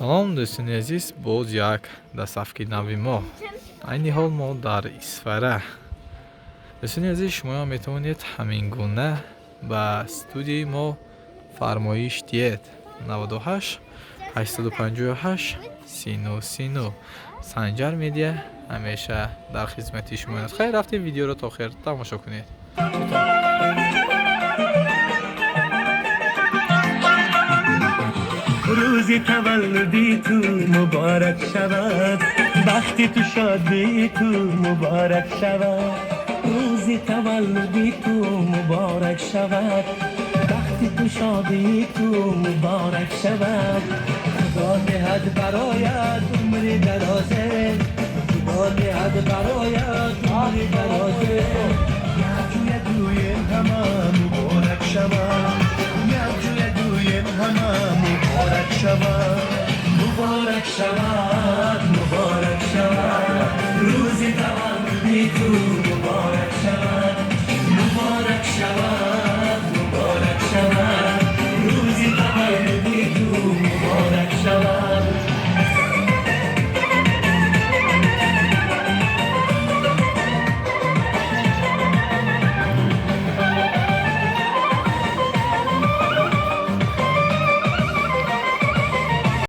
Салом дӯстони азиз, боз як дастсафки нави мо. Айни ҳол мо дар Исфара. Дӯстони азиз, шумоам метавонед ҳамин гуна ба студияи мо фармоиш диҳед. 98 858 39 Санҷар медиа ҳамеша дар хизмати шумо. Хайр, рафтем видеоро то охир тамошо кунед. روزی تولدی تو مبارک شود، وقتی تو شادی تو مبارک شود. روزی تولدی تو مبارک شود، وقتی تو شادی تو مبارک شود. خدا دهد برایت عمر درازه، خدا دهد برایت عمر درازه. یکوی همه مبارک شود.